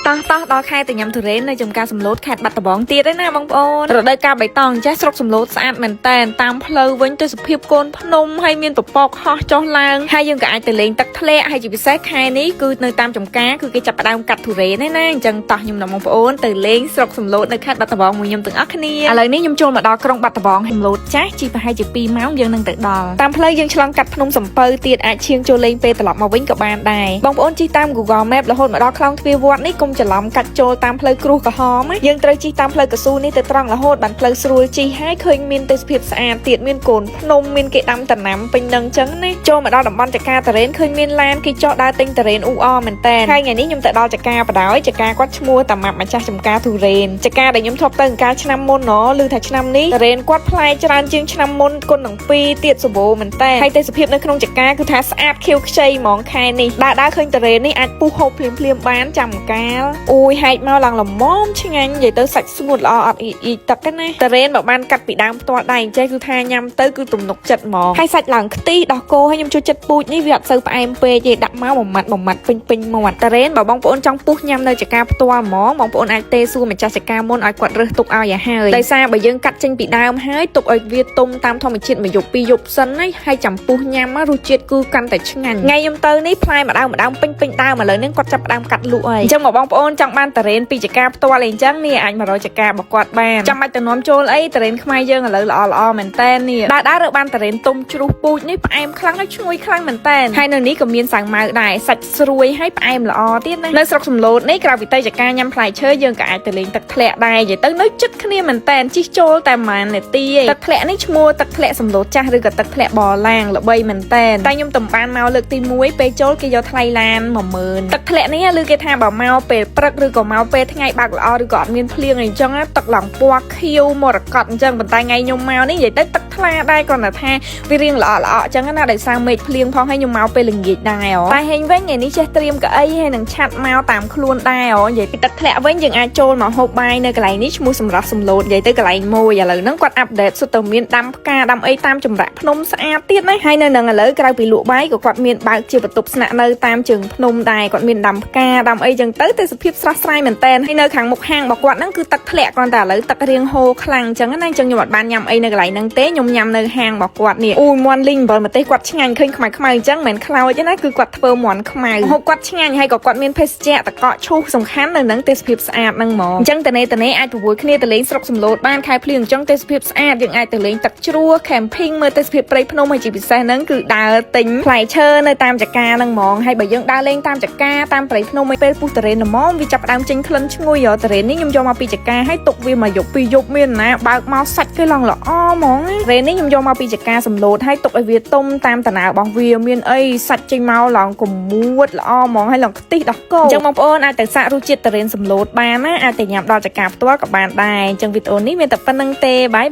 តោះដល់ខែទៅញ៉ាំទុរេននៅចំការសំឡូតខេត្តបាត់ដំបងទៀតឯណាបងប្អូនរដូវកាលបៃតងចេះស្រុកសំឡូតស្អាតមែនតែនតាមផ្លូវវិញទេសភាពកូនភ្នំហើយមានពពកហោះចុះឡើងហើយយើងក៏អាចទៅលេងទឹកធ្លាក់ហើយជាពិសេសខែនេះគឺនៅតាមចំការគឺគេចាប់ផ្ដើមកាត់ទុរេនឯណាអញ្ចឹងតោះខ្ញុំនាំបងប្អូនទៅលេងស្រុកសំឡូតនៅខេត្តបាត់ដំបងមួយខ្ញុំទាំងអស់គ្នាឥឡូវនេះខ្ញុំចូលមកដល់ក្រុងបាត់ដំបងសំឡូតចាស់ជីប្រហែលជា2ម៉ោងយើងនឹងទៅដល់តាមផ្លូវយើងឆ្លងកាត់ភ្នំសំពៅទៀតអាចឈៀងចូលលេងពេលត្រឡប់មកវិញក៏បានដែរបងប្អូនជិះតាម Google Map រហូតមកដល់ខ្លោងទ្វារវត្តនេះកុំច្រឡំកាត់ចូលតាមផ្លូវគ្រួសក្រហមយើងត្រូវជិះតាមផ្លូវកស៊ូនេះទៅត្រង់រហូតបានផ្លូវស្រួលជិះហើយឃើញមានទេសភាពស្អាតទៀតមានកូនភ្នំមានគេដាំដំណាំពេញនឹងអញ្ចឹងណាចូលមកដល់តំបន់ចកាតារ៉េនឃើញមានឡានគេចុះដើរទិញតារ៉េនអ៊ូអមែនតើហើយថ្ងៃនេះខ្ញុំទៅដល់ចកាបដោយចកាគាត់ឈ្មោះតាម៉ាប់ម្ចាស់ចំការទុរេនចកាដែលខ្ញុំធ្លាប់ទៅអង្ការឆ្នាំមុនណឮថាឆ្នាំនេះតារ៉េនគាត់ផ្លែច្រើនជាងឆ្នាំមុនគុណនឹង2ទៀតសម្បូរមែនតើហើយទេសភាពនៅក្នុងចកាគឺថាស្អាតខៀវខ្ចីហ្មងខែនេះដើរឃើញតារ៉េននេះអាចពុះហូបភ្លាមបានចាំកាលអូយហែកមកឡើងល្មមឆ្ងាញ់និយាយទៅសាច់ស្ងួតល្អអត់អ៊ីទឹកណាតារ៉េនបើបានកាត់ពីដើមផ្ទាល់ដៃចេះគឺថាញ៉ាំទៅគឺទំនុកចិត្តហ្មងហើយសាច់ឡើងខ្ទិះដោះគោហើយខ្ញុំចូលចិត្តពូជនេះវាអត់សូវផ្អែមពេកទេដាក់មកមួយម៉ាត់ពេញមាត់តារ៉េនបើបងប្អូនចង់ពុះញ៉ាំនៅចកាផ្ទាល់ហ្មងបងប្អូនអាចទេសួរម្ចាស់ចកាមុនឲ្យគាត់រើសទុកឲ្យហើយដោយសារបើយើងកាត់ចេញពីដើមហើយទុកឲ្យវាទុំតាមធម្មជាតិមួយយប់ពីរយប់សិនណាហើយចាំពុះញ៉ាំរសជាតិគឺកាន់តែឆ្ងាញ់ថ្ងៃខ្ញុំទៅនេះផ្លែម្ដងពេញដើមឥឡូវនេះគាត់ចាប់ផ្ដើមកាត់លក់ហើយអញ្ចឹងបងប្អូនចង់បានតារ៉េនពីចកាផ្ទាល់អីអញ្ចឹងនេះអាចមករកចការបស់គាត់បានចាំបាច់ទៅនាំចូលអីតារ៉េនខ្មែរយើងឥឡូវល្អមែនតែននេះដើររើបានតារ៉េនទុំជ្រុះពូជនេះផ្អែមខ្លាំងហើយឈ្ងុយខ្លាំងមែនតែនហើយនៅនេះក៏មានសាំងម៉ៅដែរសាច់ស្រួយហើយផ្អែមល្អទៀតណានៅស្រុកសំឡូតនេះក្រៅពីទៅចកាញ៉ាំផ្លែឈើយើងក៏អាចទៅលេងទឹកធ្លាក់ដែរនិយាយទៅនៅជិតគ្នាមែនតែនជិះចូលតែប្រហែលនាទីឯងទឹកធ្លាក់នេះឈ្មោះទឹកធ្លាក់សំឡូតចាស់ឬក៏ទឹកធ្លាក់បឡាងល្បីមែនតែនតែខ្ញុំតំបានមកលើកទី1ពេលចូលគេយកថ្លៃឡាន 10000ទឹកធ្លាក់នេះឮគេថាបើមកពេលព្រឹកឬក៏មកពេលថ្ងៃបើកល្អឬក៏អត់មានភ្លៀងអីចឹងទឹកឡើងពណ៌ខៀវមរកតអញ្ចឹងប៉ុន្តែថ្ងៃខ្ញុំមកនេះនិយាយទៅទឹកថ្លាដែរគ្រាន់តែថាវារៀងល្អអញ្ចឹងណាដោយសារមេឃភ្លៀងផងហើយខ្ញុំមកពេលល្ងាចដែរតែហេងវិញថ្ងៃនេះចេះត្រៀមកៅអីហើយនឹងឆាត់មកតាមខ្លួនដែរនិយាយពីទឹកធ្លាក់វិញយើងអាចចូលមកហូបបាយនៅកន្លែងនេះឈ្មោះសម្រាប់សំឡូតនិយាយទៅកន្លែងមួយឥឡូវហ្នឹងគាត់អាប់ដេតសុទ្ធតែមានដាំផ្កាដាំអីតាមចម្រាក់ភ្នំស្អាតទៀតណាហើយនៅនឹងឥឡូវក្រៅពីលក់បាយក៏គាត់មានបើកជាបន្ទប់ស្នាក់នៅតាមជើងភ្នំដែរគាត់មានដាំផ្កាដាំអីចឹងទៅទេសភាពស្រស់ស្រាយមែនតើហើយនៅខាងមុខហាងរបស់គាត់ហ្នឹងគឺទឹកធ្លាក់គ្រាន់តែឥឡូវទឹករៀងហូរខ្លាំងចឹងណាខ្ញុំអត់បានញ៉ាំអីនៅកន្លែងហ្នឹងទេខ្ញុំញ៉ាំនៅហាងរបស់គាត់នេះអូយមាន់លីងអំបិលម្ទេសគាត់ឆ្ងាញ់ឃើញខ្មៅអញ្ចឹងមិនមែនខ្លោចទេណាគឺគាត់ធ្វើមាន់ខ្មៅហូបគាត់ឆ្ងាញ់ហើយក៏គាត់មានភេសជ្ជៈតកកឈូសសំខាន់នៅនឹងទេសភាពស្អាតហ្នឹងហ្មងអញ្ចឹងតនេអាចប្រវល់គ្នាទៅលេងស្រុកសំឡូតបានខែភ្លៀងអញ្ចឹងទេសភាពស្អាតយើងអាចទៅលេងទឹកជ្រោះ camping មើលទេសភាពព្រៃភ្នំហើយជាពិសេសហ្នឹងគឺដើរទិញផ្លែឈើនៅតាមចកាហ្នឹងហ្មងហើយបើយើងដើរលេងតាមចកាតាមព្រៃភ្នំឲ្យពេលពុះតារ៉េនល្មមវាចាប់ផ្ដើមចេញក្លិនឈ្ងុយតារ៉េននេះខ្ញុំយកមកពីចកាហើយទុកវាមួយយប់ពីរយប់មានណាបើកមកសាច់គេឡើងល្អហ្មងរ៉េននេះខ្ញុំយកមកពីចកាសំឡូតហើយទុកឲ្យវាទុំតាមតាណៅរបស់វាមានអីសាច់ចេញមកឡើងកមួតល្អហ្មងហើយឡើងខ្ទិះដោះគោអញ្ចឹងបងប្អូនអាចទៅសាករសជាតិតារ៉េនសំឡូតបានណាអាចទៅញ៉ាំដល់ចកាផ្ទាល់ក៏បានដែរអញ្ចឹងវីដេអូនេះមានតែប៉ុណ្្នឹងទេបាយ